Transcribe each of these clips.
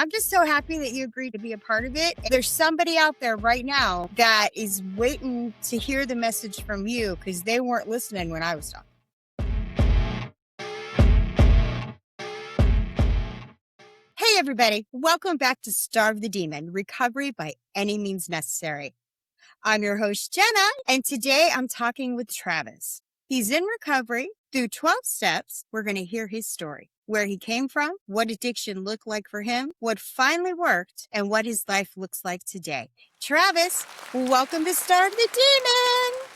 I'm just so happy that you agreed to be a part of it. There's somebody out there right now that is waiting to hear the message from you because they weren't listening when I was talking. Hey, everybody. Welcome back to Starve the Demon, Recovery by Any Means Necessary. I'm your host, Jenna, and today I'm talking with Travis. He's in recovery. Through 12 steps, we're going to hear his story, where he came from, what addiction looked like for him, what finally worked, and what his life looks like today. Travis, welcome to Starve the Demon.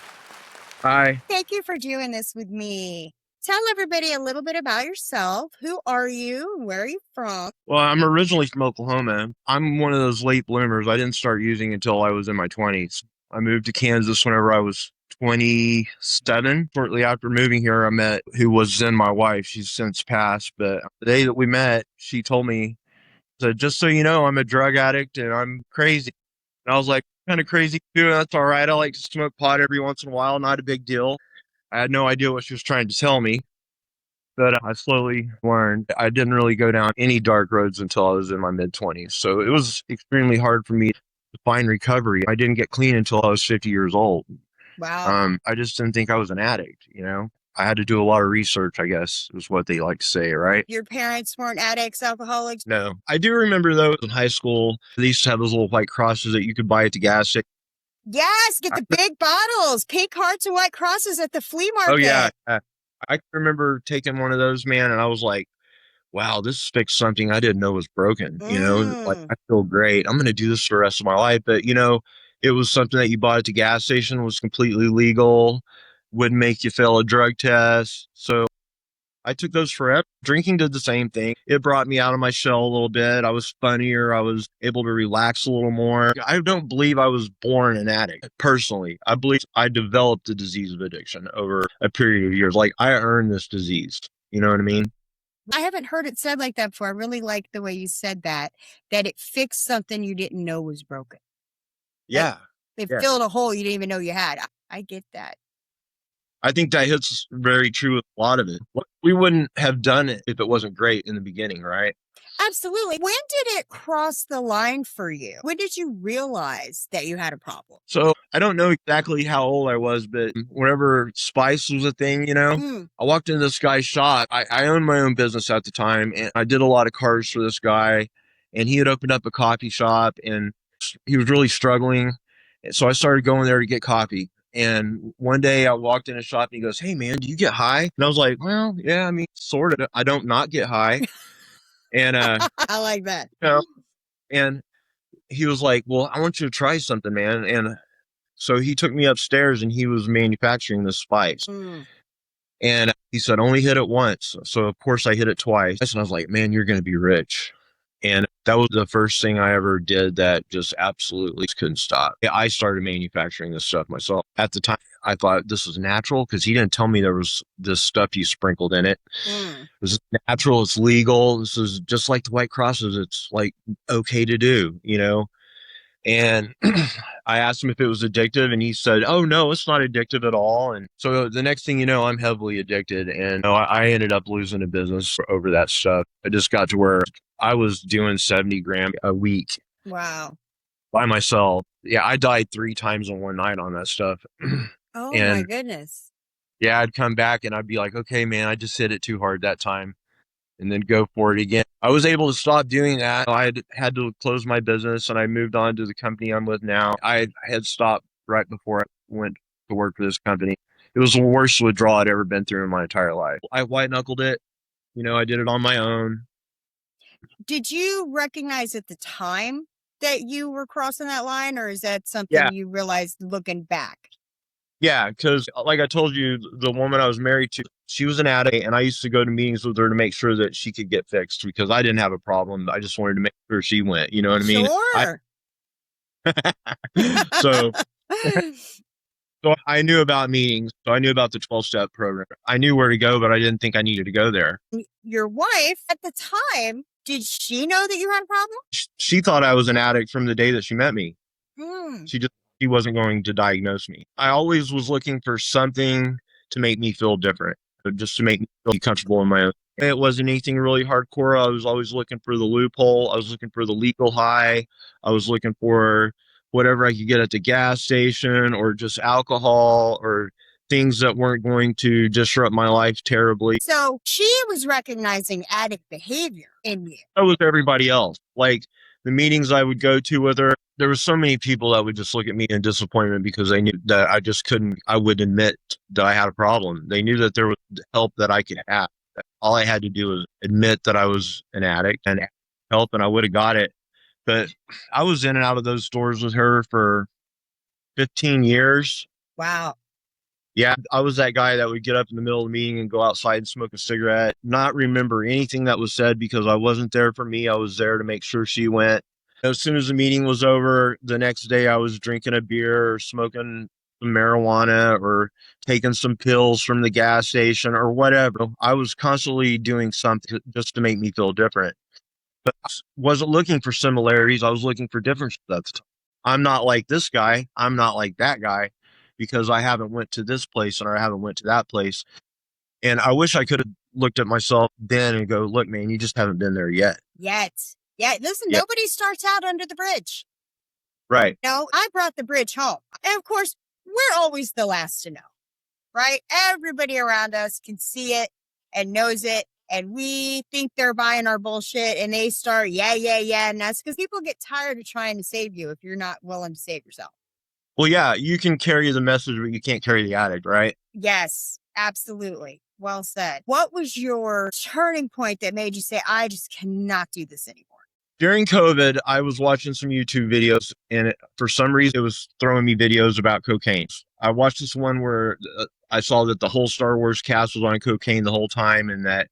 Hi. Thank you for doing this with me. Tell everybody a little bit about yourself. Who are you? Where are you from? Well, I'm originally from Oklahoma. I'm one of those late bloomers. I didn't start using until I was in my 20s. I moved to Kansas whenever I was 27. Shortly after moving here, I met who was then my wife. She's since passed. But the day that we met, she told me, said, just so you know, I'm a drug addict and I'm crazy. And I was like, kind of crazy too. That's all right. I like to smoke pot every once in a while. Not a big deal. I had no idea what she was trying to tell me. But I slowly learned I didn't really go down any dark roads until I was in my mid-20s. So it was extremely hard for me to find recovery. I didn't get clean until I was 50 years old. Wow. I just didn't think I was an addict, you know? I had to do a lot of research, I guess, is what they like to say, right? Your parents weren't addicts, alcoholics? No. I do remember, though, in high school, they used to have those little white crosses that you could buy at the gas station. Yes, get the big bottles, pink hearts and white crosses at the flea market. Oh, yeah. I can remember taking one of those, man, and I was like, wow, this fixed something I didn't know was broken. You know, like I feel great. I'm going to do this for the rest of my life. But, you know, it was something that you bought at the gas station, was completely legal, wouldn't make you fail a drug test. So I took those forever. Drinking did the same thing. It brought me out of my shell a little bit. I was funnier. I was able to relax a little more. I don't believe I was born an addict. Personally, I believe I developed the disease of addiction over a period of years. Like I earned this disease. You know what I mean? I haven't heard it said like that before. I really like the way you said that it fixed something you didn't know was broken. Yeah. It filled a hole you didn't even know you had. I get that. I think that hits very true with a lot of it. We wouldn't have done it if it wasn't great in the beginning, right? Absolutely. When did it cross the line for you? When did you realize that you had a problem? So I don't know exactly how old I was, but whenever spice was a thing, you know, I walked into this guy's shop. I owned my own business at the time, and I did a lot of cars for this guy, and he had opened up a coffee shop, and he was really struggling. So I started going there to get coffee. And one day I walked in his shop and he goes, "Hey man, do you get high?" And I was like, "Well, yeah, I mean, sort of. I don't not get high." And I like that. You know, and he was like, "Well, I want you to try something, man." And so he took me upstairs and he was manufacturing this spice. And he said, "Only hit it once." So of course I hit it twice. And I was like, "Man, you're going to be rich." And that was the first thing I ever did that just absolutely couldn't stop. I started manufacturing this stuff myself. At the time, I thought this was natural because he didn't tell me there was this stuff you sprinkled in it. It was natural. It's legal. This is just like the white crosses. It's like okay to do, you know? And I asked him if it was addictive, and he said, "Oh, no, it's not addictive at all." And so the next thing you know, I'm heavily addicted. And I ended up losing a business over that stuff. I just got to where I was doing 70 grams a week. Wow. By myself. Yeah, I died 3 times in one night on that stuff. Oh, and my goodness. Yeah, I'd come back and I'd be like, okay, man, I just hit it too hard that time. And then go for it again. I was able to stop doing that. I had to close my business and I moved on to the company I'm with now. I had stopped right before I went to work for this company. It was the worst withdrawal I'd ever been through in my entire life. I white knuckled it. You know, I did it on my own. Did you recognize at the time that you were crossing that line, or is that something you realized looking back? Yeah, because like I told you, the woman I was married to, she was an addict, and I used to go to meetings with her to make sure that she could get fixed because I didn't have a problem. I just wanted to make sure she went. You know what I mean? Sure. So I knew about meetings. So I knew about the 12-step program. I knew where to go, but I didn't think I needed to go there. Your wife at the time, did she know that you had a problem? She thought I was an addict from the day that she met me. She wasn't going to diagnose me. I always was looking for something to make me feel different, just to make me feel comfortable in my own It wasn't anything really hardcore. I was always looking for the loophole. I was looking for the legal high. I was looking for whatever I could get at the gas station or just alcohol or things that weren't going to disrupt my life terribly. So she was recognizing addict behavior in you. So was everybody else. Like the meetings I would go to with her, there were so many people that would just look at me in disappointment because they knew that I would admit that I had a problem. They knew that there was help that I could have. All I had to do was admit that I was an addict and help, and I would have got it. But I was in and out of those stores with her for 15 years. Wow. Yeah, I was that guy that would get up in the middle of the meeting and go outside and smoke a cigarette, not remember anything that was said because I wasn't there for me. I was there to make sure she went. As soon as the meeting was over, the next day I was drinking a beer or smoking some marijuana or taking some pills from the gas station or whatever. I was constantly doing something just to make me feel different. But I wasn't looking for similarities. I was looking for differences at the time. I'm not like this guy. I'm not like that guy because I haven't went to this place or I haven't went to that place. And I wish I could have looked at myself then and go, look, man, you just haven't been there yet. Yeah. Listen, nobody starts out under the bridge. Right. No, I brought the bridge home. And of course, we're always the last to know, right? Everybody around us can see it and knows it. And we think they're buying our bullshit and they start, yeah. And that's because people get tired of trying to save you if you're not willing to save yourself. Well, yeah, you can carry the message, but you can't carry the addict, right? Yes, absolutely. Well said. What was your turning point that made you say, I just cannot do this anymore? During COVID, I was watching some YouTube videos, and for some reason, it was throwing me videos about cocaine. I watched this one where I saw that the whole Star Wars cast was on cocaine the whole time, and that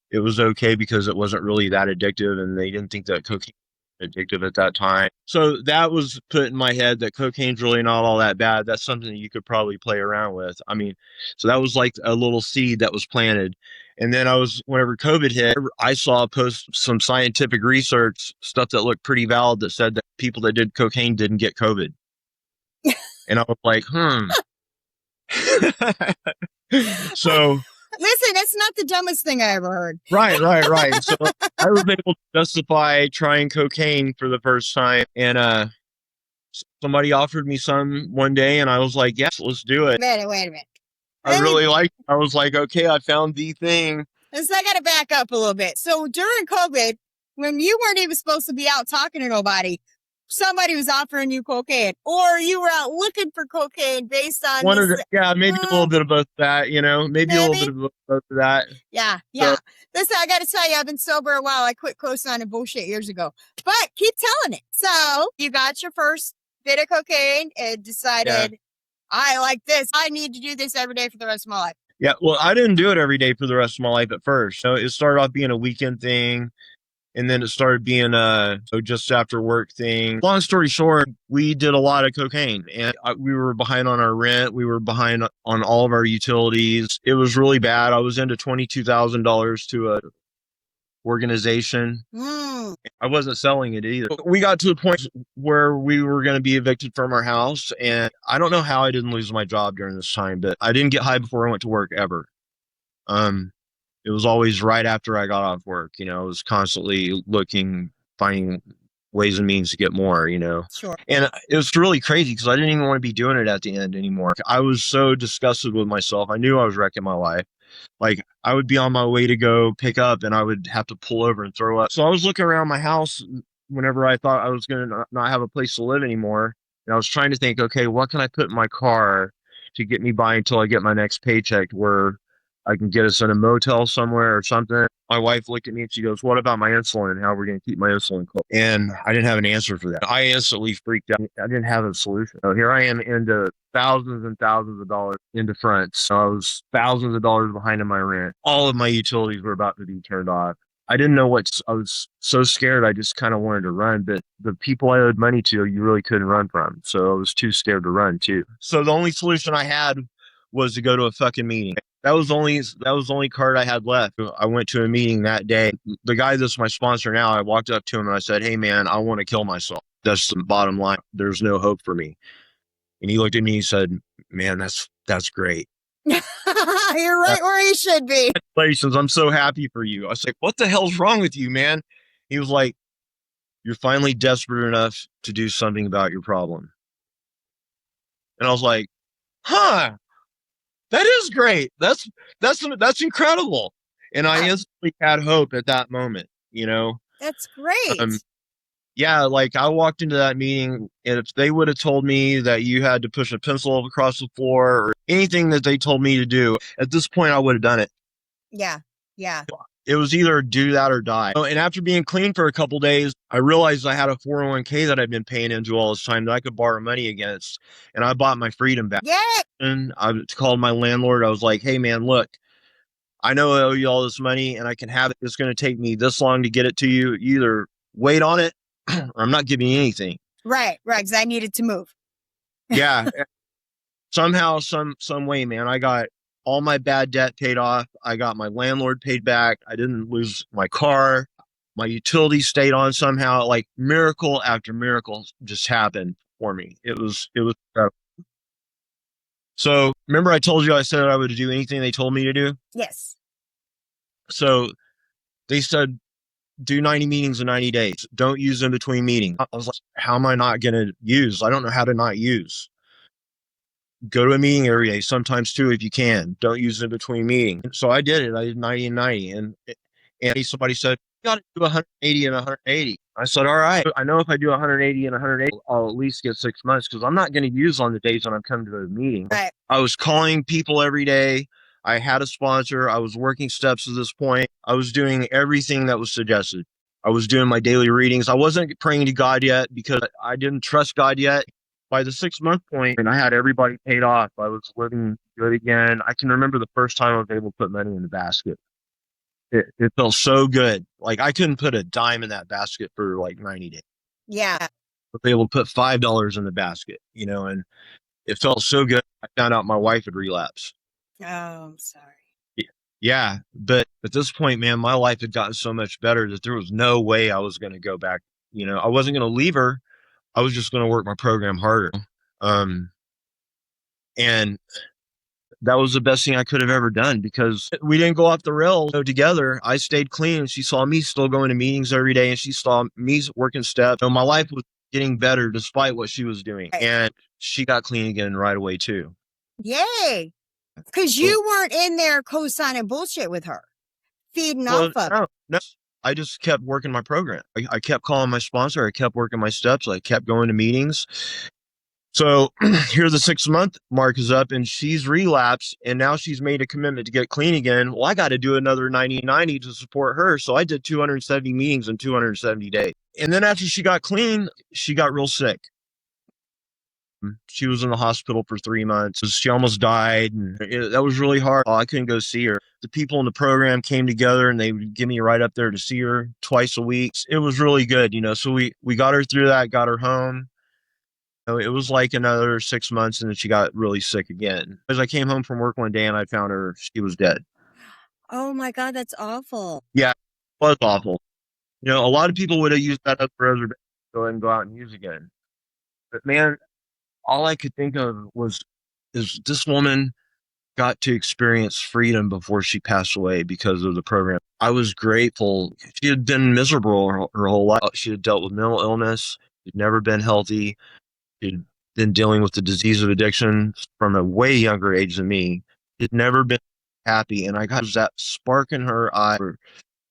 it was okay because it wasn't really that addictive, and they didn't think that cocaine was addictive at that time. So that was put in my head that cocaine's really not all that bad. That's something that you could probably play around with. I mean, so that was like a little seed that was planted. And then whenever COVID hit, I saw post some scientific research stuff that looked pretty valid that said that people that did cocaine didn't get COVID. And I was like, So listen, that's not the dumbest thing I ever heard. Right. So I was able to justify trying cocaine for the first time. And somebody offered me some one day, and I was like, yes, let's do it. Wait a minute. I really liked it. I was like, okay, I found the thing. So I got to back up a little bit. So during COVID, when you weren't even supposed to be out talking to nobody, somebody was offering you cocaine, or you were out looking for cocaine based on maybe a little bit of both that, maybe a little bit of both of that. Yeah. Listen, I got to tell you, I've been sober a while. I quit co-signing bullshit years ago, but keep telling it. So you got your first bit of cocaine and decided, I like this. I need to do this every day for the rest of my life. Yeah, well, I didn't do it every day for the rest of my life at first. It started off being a weekend thing, and then it started being a just after work thing. Long story short, we did a lot of cocaine, and we were behind on our rent. We were behind on all of our utilities. It was really bad. I was into $22,000 to a organization. I wasn't selling it either. We got to a point where we were going to be evicted from our house, and I don't know how I didn't lose my job during this time, but I didn't get high before I went to work ever. It was always right after I got off work. I was constantly finding ways and means to get more, Sure. And it was really crazy because I didn't even want to be doing it at the end anymore. I was so disgusted with myself. I knew I was wrecking my life. Like, I would be on my way to go pick up and I would have to pull over and throw up. So I was looking around my house whenever I thought I was going to not have a place to live anymore. And I was trying to think, okay, what can I put in my car to get me by until I get my next paycheck where I can get us in a motel somewhere or something. My wife looked at me and she goes, what about my insulin? How are we going to keep my insulin cold? And I didn't have an answer for that. I instantly freaked out. I didn't have a solution. So here I am into thousands and thousands of dollars into front. So I was thousands of dollars behind in my rent. All of my utilities were about to be turned off. I didn't know I was so scared. I just kind of wanted to run, but the people I owed money to, you really couldn't run from. So I was too scared to run too. So the only solution I had was to go to a fucking meeting. That was the only card I had left. I went to a meeting that day. The guy that's my sponsor now, I walked up to him and I said, hey man, I want to kill myself. That's the bottom line. There's no hope for me. And he looked at me and he said, man, that's great. You're right where you should be. Congratulations, I'm so happy for you. I was like, what the hell's wrong with you, man? He was like, you're finally desperate enough to do something about your problem. And I was like, huh, that is great. That's incredible. And I instantly had hope at that moment, you know? That's great. Yeah, like I walked into that meeting, and if they would have told me that you had to push a pencil across the floor or anything that they told me to do, at this point, I would have done it. Yeah. Yeah. It was either do that or die. And after being clean for a couple days, I realized I had a 401k that I'd been paying into all this time that I could borrow money against. And I bought my freedom back. Yeah. And I called my landlord. I was like, hey, man, look, I know I owe you all this money and I can have it. It's going to take me this long to get it to you. You either wait on it or I'm not giving you anything. Right. Because I needed to move. Yeah. Somehow, some way, man, I got all my bad debt paid off. I got my landlord paid back. I didn't lose my car. My utilities stayed on somehow. Like miracle after miracle just happened for me. It was incredible. So remember I told you I said I would do anything they told me to do? Yes. So they said, do 90 meetings in 90 days. Don't use in between meetings. I was like, how am I not going to use? I don't know how to not use. Go to a meeting every day, sometimes two if you can. Don't use it in between meetings. So I did it. I did 90 and 90. And somebody said, you got to do 180 and 180. I said, all right. I know if I do 180 and 180, I'll at least get 6 months because I'm not going to use on the days when I'm coming to a meeting. Right. I was calling people every day. I had a sponsor. I was working steps at this point. I was doing everything that was suggested. I was doing my daily readings. I wasn't praying to God yet because I didn't trust God yet. By the 6 month point, and I had everybody paid off. I was living good again. I can remember the first time I was able to put money in the basket. It felt so good. Like I couldn't put a dime in that basket for like 90 days. Yeah. I was able to put $5 in the basket, you know, and it felt so good. I found out my wife had relapsed. Oh, I'm sorry. Yeah. But at this point, man, my life had gotten so much better that there was no way I was going to go back. You know, I wasn't going to leave her. I was just going to work my program harder. And that was the best thing I could have ever done because we didn't go off the rails together. I stayed clean and she saw me still going to meetings every day and she saw me working steps. So my life was getting better despite what she was doing. And she got clean again right away too. Yay. Because you weren't in there co-signing bullshit with her, feeding off of. No. I just kept working my program. I kept calling my sponsor. I kept working my steps. I kept going to meetings. So here the 6 month mark is up and she's relapsed and now she's made a commitment to get clean again. Well, I got to do another 90 to support her. So I did 270 meetings in 270 days. And then after she got clean, she got real sick. She was in the hospital for 3 months. She almost died. And that was really hard. I couldn't go see her. The people in the program came together and they would give me right up there to see her twice a week. It was really good, you know. So we got her through that, got her home. So it was like another 6 months and then she got really sick again. As I came home from work one day and I found her, she was dead. Oh my God, that's awful. Yeah, it was awful. You know, a lot of people would have used that as a reservation to go ahead and go out and use again. But man, all I could think of is this woman got to experience freedom before she passed away because of the program. I was grateful. She had been miserable her whole life. She had dealt with mental illness. She'd never been healthy. She'd been dealing with the disease of addiction from a way younger age than me. She'd never been happy. And I got that spark in her eye.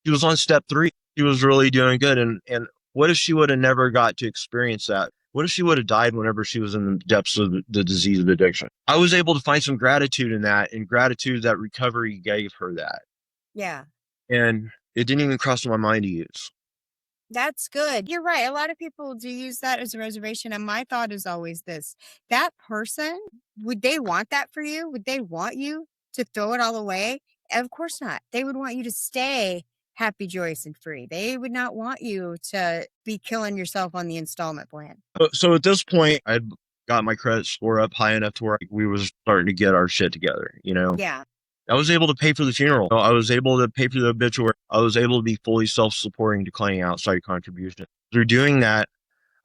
She was on step 3. She was really doing good. And what if she would have never got to experience that? What if she would have died whenever she was in the depths of the disease of addiction? I was able to find some gratitude in that, and gratitude that recovery gave her that. Yeah. And it didn't even cross my mind to use. That's good. You're right. A lot of people do use that as a reservation. And my thought is always this: that person, would they want that for you? Would they want you to throw it all away? Of course not. They would want you to stay happy, joyous, and free. They would not want you to be killing yourself on the installment plan. So at this point, I'd got my credit score up high enough to where we was starting to get our shit together, you know? Yeah. I was able to pay for the funeral. I was able to pay for the obituary. I was able to be fully self-supporting, declining outside contribution. Through doing that,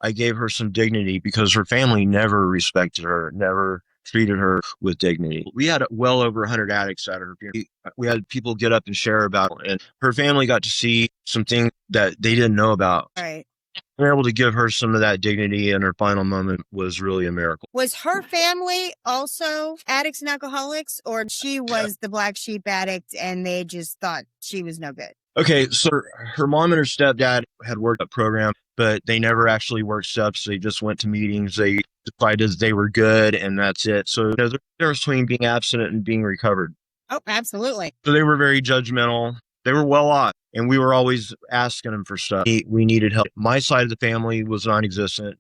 I gave her some dignity because her family never respected her, never treated her with dignity. We had well over 100 addicts at her funeral. We had people get up and share about it, and her family got to see some things that they didn't know about. Right. Being able to give her some of that dignity in her final moment was really a miracle. Was her family also addicts and alcoholics, or she was the black sheep addict and they just thought she was no good? Okay, so her mom and her stepdad had worked a program, but they never actually worked steps. They just went to meetings. They decided they were good, and that's it. So there's a difference between being abstinent and being recovered. Oh, absolutely. So they were very judgmental. They were well off, and we were always asking them for stuff. We needed help. My side of the family was non-existent.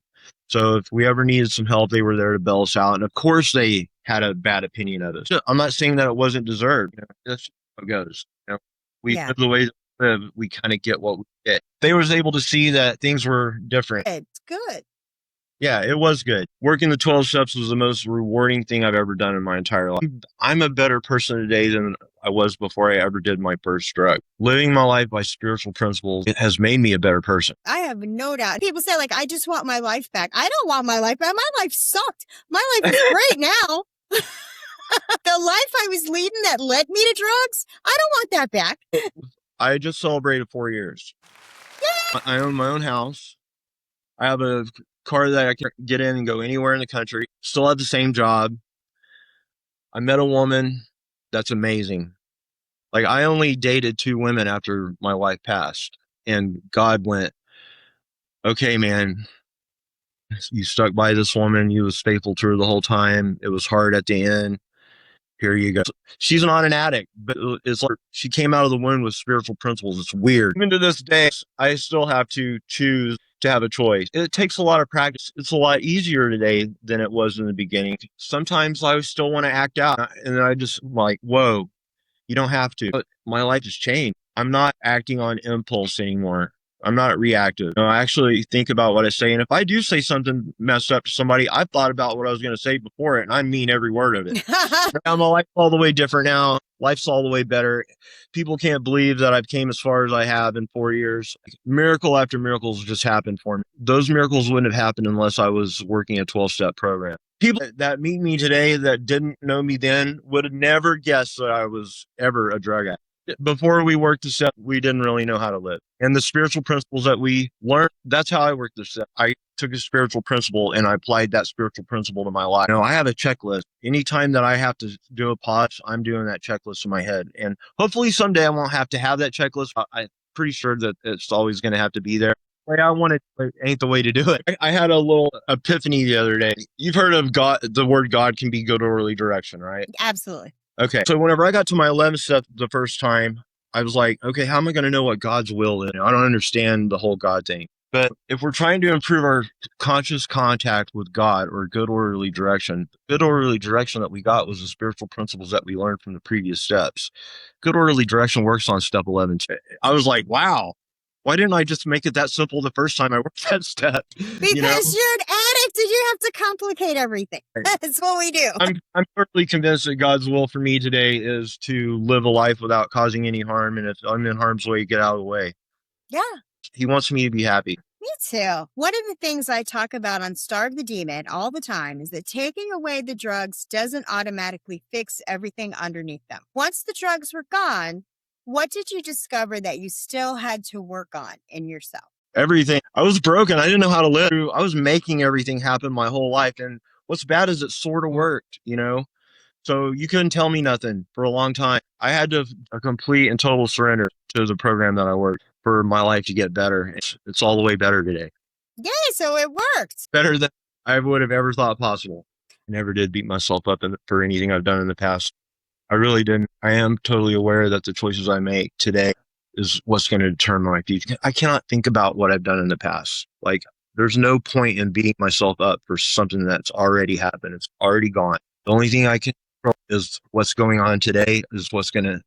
So if we ever needed some help, they were there to bail us out. And of course, they had a bad opinion of us. I'm not saying that it wasn't deserved. That's how it goes. We live the way live, we kind of get what we get. They was able to see that things were different. It's good. Yeah, it was good. Working the 12 steps was the most rewarding thing I've ever done in my entire life. I'm a better person today than I was before I ever did my first drug. Living my life by spiritual principles, it has made me a better person. I have no doubt. People say, like, I just want my life back. I don't want my life back. My life sucked. My life is great now. The life I was leading that led me to drugs, I don't want that back. I just celebrated 4 years. Yeah. I own my own house. I have a car that I can get in and go anywhere in the country. Still have the same job. I met a woman that's amazing. Like, I only dated 2 women after my wife passed. And God went, okay, man, you stuck by this woman. You was faithful to her the whole time. It was hard at the end. Here you go. She's not an addict, but it's like she came out of the womb with spiritual principles. It's weird. Even to this day, I still have to choose to have a choice. It takes a lot of practice. It's a lot easier today than it was in the beginning. Sometimes I still want to act out, and I just like, whoa, you don't have to. But my life has changed. I'm not acting on impulse anymore. I'm not reactive. I actually think about what I say. And if I do say something messed up to somebody, I've thought about what I was going to say before it, and I mean every word of it. My life's all the way different now. Life's all the way better. People can't believe that I've came as far as I have in 4 years. Miracle after miracles just happened for me. Those miracles wouldn't have happened unless I was working a 12-step program. People that meet me today that didn't know me then would have never guessed that I was ever a drug addict. Before we worked the step, we didn't really know how to live. And the spiritual principles that we learned, that's how I worked the step. I took a spiritual principle and I applied that spiritual principle to my life. I have a checklist. Anytime that I have to do a pause, I'm doing that checklist in my head. And hopefully someday I won't have to have that checklist. I'm pretty sure that it's always going to have to be there. Like, I want it ain't the way to do it. I had a little epiphany the other day. You've heard of God, the word God can be good orderly direction, right? Absolutely. Okay. So whenever I got to my 11th step the first time, I was like, okay, how am I going to know what God's will is? I don't understand the whole God thing. But if we're trying to improve our conscious contact with God or good orderly direction, good orderly direction that we got was the spiritual principles that we learned from the previous steps. Good orderly direction works on step 11. I was like, wow, why didn't I just make it that simple the first time I worked that step? Because you're an addict and you have to complicate everything. That's what we do. I'm totally convinced that God's will for me today is to live a life without causing any harm. And if I'm in harm's way, get out of the way. Yeah. He wants me to be happy. Me too. One of the things I talk about on Starve the Demon all the time is that taking away the drugs doesn't automatically fix everything underneath them. Once the drugs were gone, what did you discover that you still had to work on in yourself? Everything. I was broken. I didn't know how to live. I was making everything happen my whole life. And what's bad is it sort of worked, So you couldn't tell me nothing for a long time. I had to a complete and total surrender to the program that I worked for my life to get better. It's all the way better today. Yay, so it worked. Better than I would have ever thought possible. I never did beat myself up for anything I've done in the past. I really didn't. I am totally aware that the choices I make today is what's going to determine my future. I cannot think about what I've done in the past. Like, there's no point in beating myself up for something that's already happened. It's already gone. The only thing I can control is what's going on today is what's going to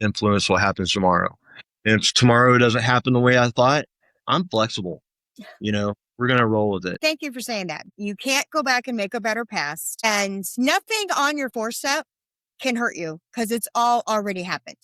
influence what happens tomorrow. And if tomorrow doesn't happen the way I thought, I'm flexible. We're going to roll with it. Thank you for saying that. You can't go back and make a better past. And nothing on your 4-step can hurt you because it's all already happened.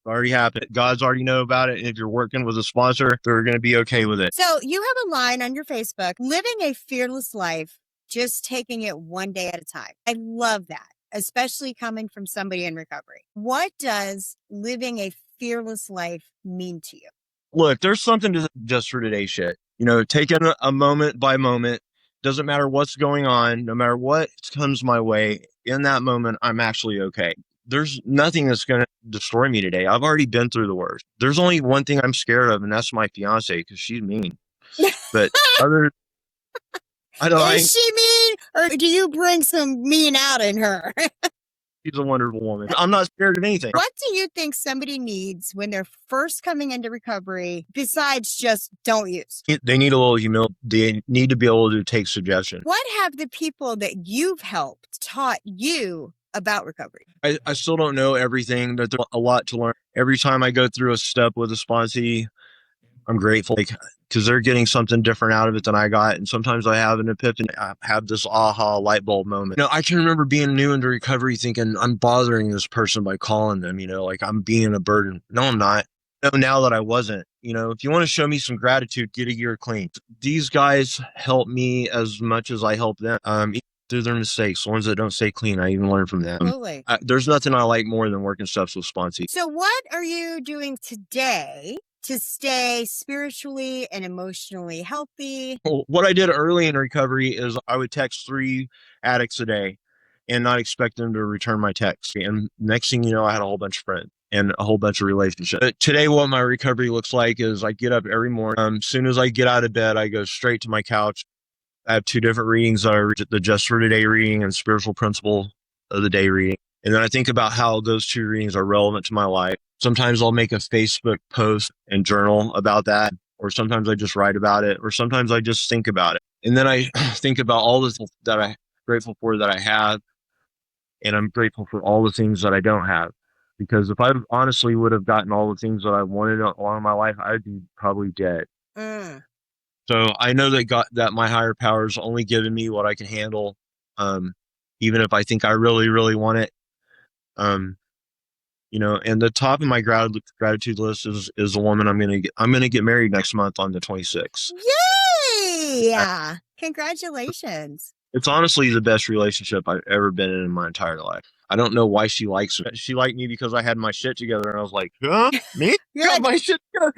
Already happened. God's already know about it. And if you're working with a sponsor, they're going to be okay with it. So you have a line on your Facebook, living a fearless life just taking it one day at a time. I love that, especially coming from somebody in recovery. What does living a fearless life mean to you? Look, there's something to just for today shit. Take it a moment by moment. Doesn't matter what's going on, no matter what comes my way, in that moment, I'm actually okay. There's nothing that's going to destroy me today. I've already been through the worst. There's only one thing I'm scared of, and that's my fiance, because she's mean. But other, I don't. Is she mean, or do you bring some mean out in her? She's a wonderful woman. I'm not scared of anything. What do you think somebody needs when they're first coming into recovery besides just don't use? They need a little humility. They need to be able to take suggestions. What have the people that you've helped taught you about recovery? I still don't know everything. There's a lot to learn. Every time I go through a step with a sponsee, I'm grateful because they're getting something different out of it than I got. And sometimes I have an epiphany. I have this aha light bulb moment. I can remember being new into recovery thinking I'm bothering this person by calling them, like I'm being a burden. No, I'm not. No, now that I wasn't. If you want to show me some gratitude, get a year clean. These guys help me as much as I help them. Through their mistakes, the ones that don't stay clean, I even learn from them. Totally. There's nothing I like more than working steps with sponsees. So what are you doing today to stay spiritually and emotionally healthy? Well, what I did early in recovery is I would text 3 addicts a day and not expect them to return my text. And next thing you know, I had a whole bunch of friends and a whole bunch of relationships. But today, what my recovery looks like is I get up every morning. As soon as I get out of bed, I go straight to my couch. I have 2 different readings that are the Just for Today reading and Spiritual Principle of the Day reading. And then I think about how those 2 readings are relevant to my life. Sometimes I'll make a Facebook post and journal about that, or sometimes I just write about it, or sometimes I just think about it. And then I think about all the things that I'm grateful for that I have, and I'm grateful for all the things that I don't have. Because if I honestly would have gotten all the things that I wanted along my life, I'd be probably dead. So I know that my higher power's only given me what I can handle, even if I think I really, really want it. And the top of my gratitude list is a woman I'm gonna get married next month on the 26th. Yay! Yeah. Congratulations. It's honestly the best relationship I've ever been in my entire life. I don't know why she likes me. She liked me because I had my shit together, and I was like, huh? Me? You're Got like, my shit together?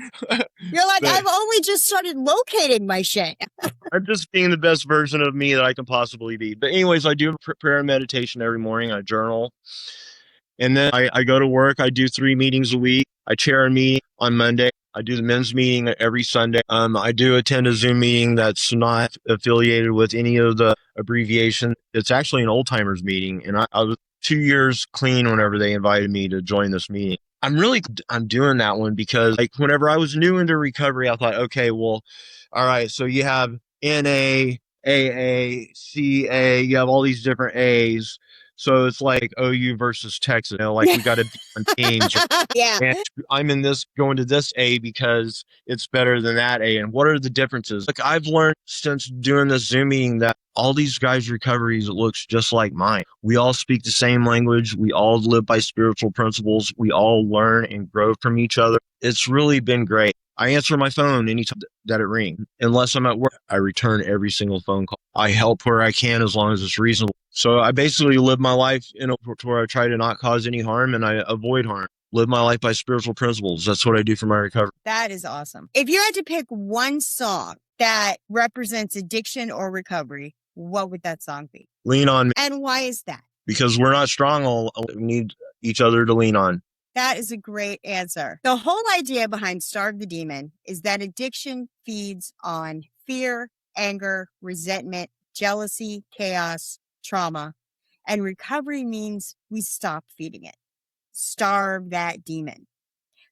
you're like, But I've only just started locating my shit. I'm just being the best version of me that I can possibly be. But anyways, I do prayer and meditation every morning. I journal. And then I go to work. I do 3 meetings a week. I chair a meeting on Monday. I do the men's meeting every Sunday. I do attend a Zoom meeting that's not affiliated with any of the abbreviation. It's actually an old timers meeting. And I was 2 years clean whenever they invited me to join this meeting. I'm doing that one because whenever I was new into recovery, I thought, okay, well, all right, so you have NA, AA, CA, you have all these different A's. So it's like OU versus Texas. We got to be on teams. Yeah. And I'm going to this A because it's better than that A. And what are the differences? I've learned since doing this Zoom meeting that all these guys' recoveries looks just like mine. We all speak the same language. We all live by spiritual principles. We all learn and grow from each other. It's really been great. I answer my phone anytime that it rings. Unless I'm at work, I return every single phone call. I help where I can as long as it's reasonable. So I basically live my life to where I try to not cause any harm and I avoid harm. Live my life by spiritual principles. That's what I do for my recovery. That is awesome. If you had to pick one song that represents addiction or recovery, what would that song be? Lean on me. And why is that? Because we're not strong. We need each other to lean on. That is a great answer. The whole idea behind Starve the Demon is that addiction feeds on fear, anger, resentment, jealousy, chaos, trauma, and recovery means we stop feeding it. Starve that demon.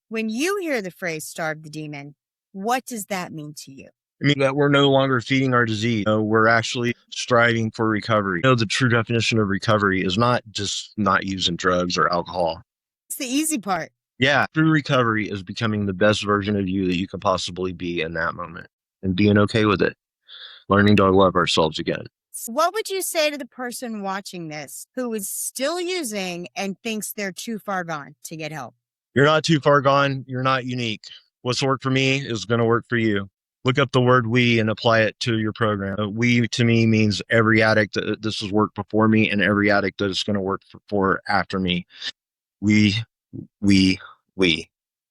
When you hear the phrase starve the demon, what does that mean to you? I mean, that we're no longer feeding our disease. We're actually striving for recovery. The true definition of recovery is not just not using drugs or alcohol. It's the easy part. Yeah. True recovery is becoming the best version of you that you can possibly be in that moment and being okay with it. Learning to love ourselves again. What would you say to the person watching this who is still using and thinks they're too far gone to get help? You're not too far gone. You're not unique. What's worked for me is going to work for you. Look up the word "we" and apply it to your program. We to me means every addict that this has worked before me and every addict that is going to work for after me. We, we.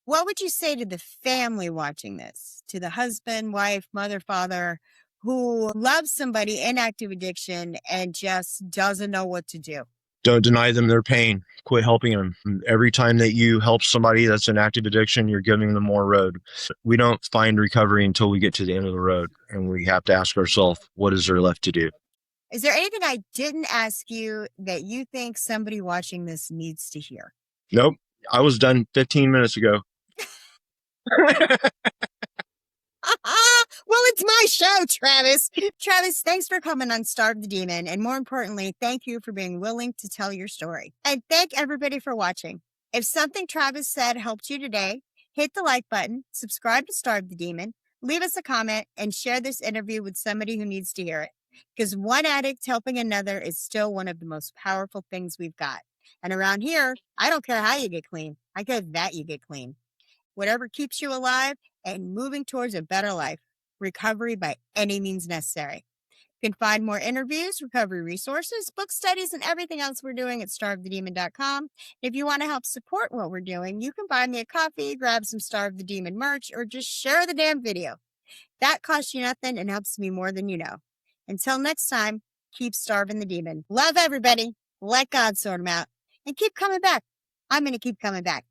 What would you say to the family watching this? To the husband, wife, mother, father, who loves somebody in active addiction and just doesn't know what to do? Don't deny them their pain. Quit helping them. Every time that you help somebody that's in active addiction, you're giving them more road. We don't find recovery until we get to the end of the road, and we have to ask ourselves, what is there left to do? Is there anything I didn't ask you that you think somebody watching this needs to hear? Nope. I was done 15 minutes ago. Well, it's my show, Travis. Travis, thanks for coming on Starve the Demon. And more importantly, thank you for being willing to tell your story. And thank everybody for watching. If something Travis said helped you today, hit the like button, subscribe to Starve the Demon, leave us a comment, and share this interview with somebody who needs to hear it. Because one addict helping another is still one of the most powerful things we've got. And around here, I don't care how you get clean. I care that you get clean. Whatever keeps you alive and moving towards a better life. Recovery by any means necessary. You can find more interviews, recovery resources, book studies, and everything else we're doing at starvethedemon.com. If you want to help support what we're doing, you can buy me a coffee, grab some Starve the Demon merch, or just share the damn video. That costs you nothing and helps me more than you know. Until next time, keep starving the demon. Love everybody. Let God sort them out. And keep coming back. I'm going to keep coming back.